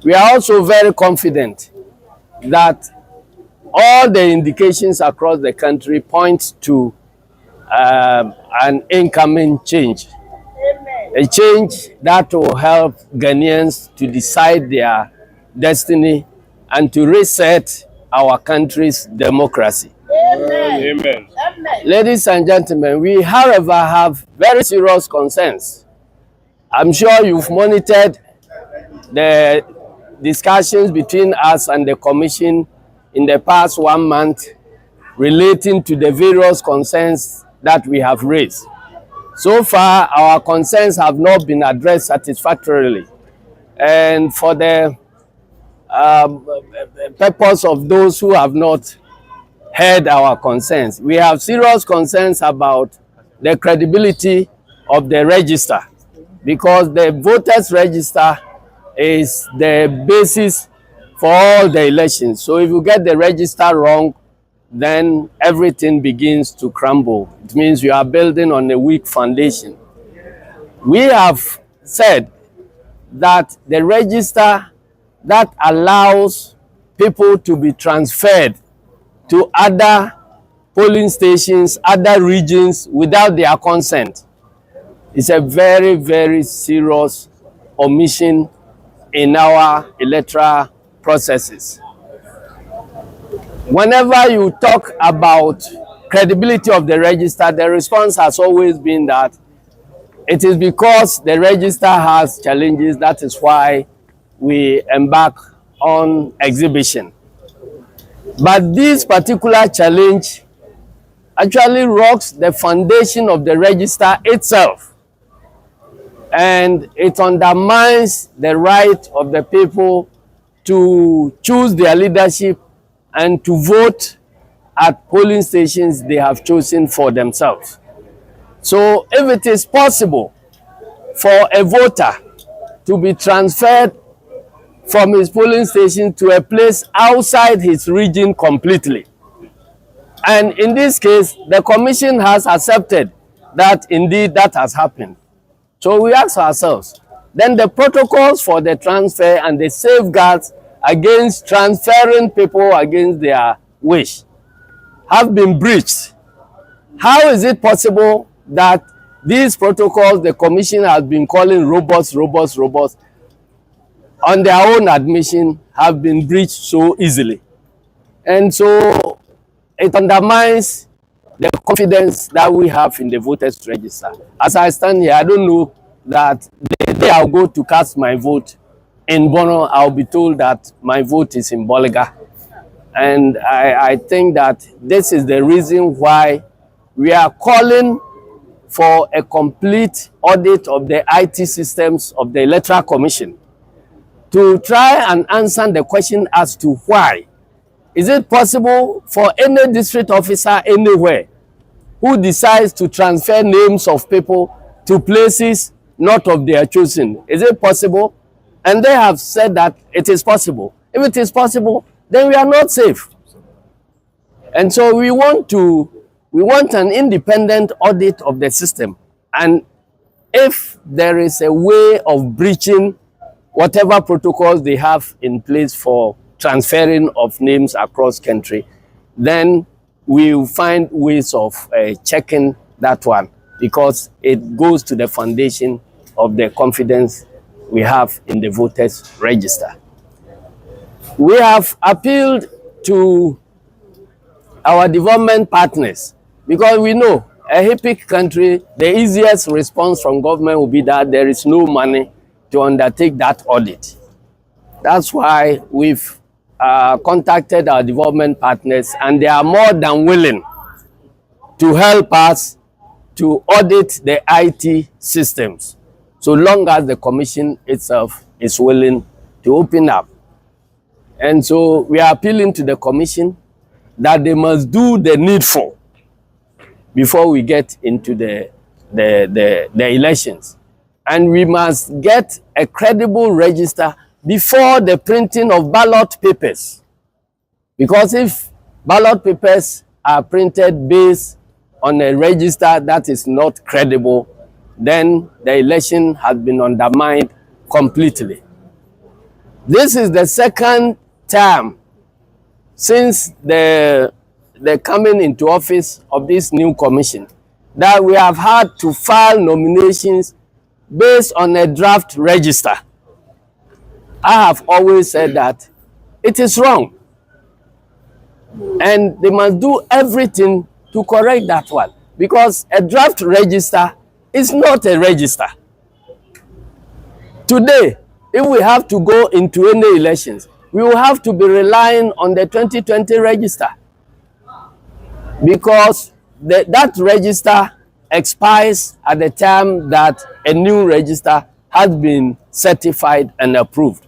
We are also very confident that all the indications across the country point to an incoming change. A change that will help Ghanaians to decide their destiny and to reset our country's democracy. Amen. Ladies and gentlemen, we, however, have very serious concerns. I'm sure you've monitored the discussions between us and the Commission in the past 1 month relating to the various concerns that we have raised. So far, our concerns have not been addressed satisfactorily. And for the purpose of those who have not heard our concerns, we have serious concerns about the credibility of the register, because the voters' register is the basis for all the elections. So if you get the register wrong, then everything begins to crumble. It means you are building on a weak foundation. We have said that the register that allows people to be transferred to other polling stations, other regions without their consent is a very, very serious omission in our electoral processes. Whenever you talk about credibility of the register, the response has always been that it is because the register has challenges. That is why we embark on exhibition. But this particular challenge actually rocks the foundation of the register itself, and it undermines the right of the people to choose their leadership and to vote at polling stations they have chosen for themselves. So if it is possible for a voter to be transferred from his polling station to a place outside his region completely, and in this case, the Commission has accepted that indeed that has happened. So we ask ourselves, then the protocols for the transfer and the safeguards against transferring people against their wish have been breached. How is it possible that these protocols the Commission has been calling robust, on their own admission, have been breached so easily? And so it undermines the confidence that we have in the voters' register. As I stand here, I don't know that the day I'll go to cast my vote in Bono, I'll be told that my vote is in Boliga. And I think that this is the reason why we are calling for a complete audit of the IT systems of the Electoral Commission to try and answer the question as to why. Is it possible for any district officer anywhere who decides to transfer names of people to places not of their choosing? Is it possible? And they have said that it is possible. If it is possible, then we are not safe. And so we want an independent audit of the system. And if there is a way of breaching whatever protocols they have in place for transferring of names across country, then we will find ways of checking that one, because it goes to the foundation of the confidence we have in the voters' register. We have appealed to our development partners, because we know a HIPIC country, the easiest response from government will be that there is no money to undertake that audit. That's why we've contacted our development partners, and they are more than willing to help us to audit the IT systems, so long as the Commission itself is willing to open up. And so we are appealing to the Commission that they must do the needful before we get into the elections. And we must get a credible register before the printing of ballot papers. Because if ballot papers are printed based on a register that is not credible, then the election has been undermined completely. This is the second term since the coming into office of this new commission that we have had to file nominations based on a draft register. I have always said that it is wrong, and they must do everything to correct that one, because a draft register is not a register. Today, if we have to go into any elections, we will have to be relying on the 2020 register, because that register expires at the time that a new register has been certified and approved.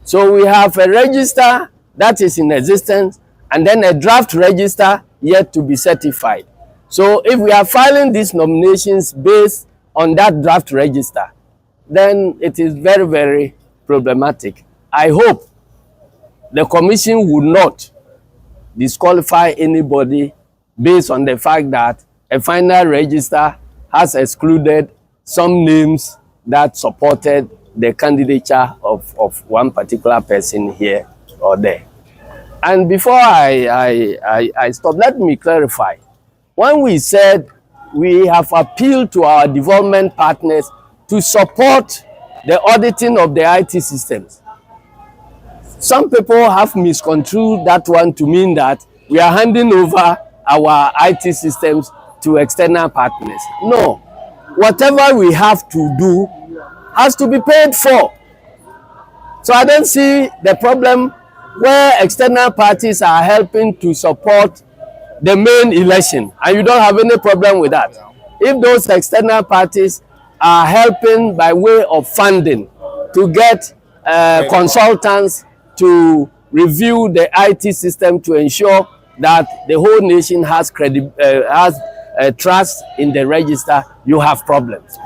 So we have a register that is in existence and then a draft register yet to be certified. So if we are filing these nominations based on that draft register, then it is very, very problematic. I hope the commission would not disqualify anybody based on the fact that a final register has excluded some names that supported the candidature of one particular person here or there. And before I stop, let me clarify. When we said we have appealed to our development partners to support the auditing of the IT systems, some people have misconstrued that one to mean that we are handing over our IT systems to external partners. No. Whatever we have to do has to be paid for. So I don't see the problem where external parties are helping to support the main election, and you don't have any problem with that. If those external parties are helping by way of funding to get consultants to review the IT system to ensure that the whole nation has trust in the register, you have problems.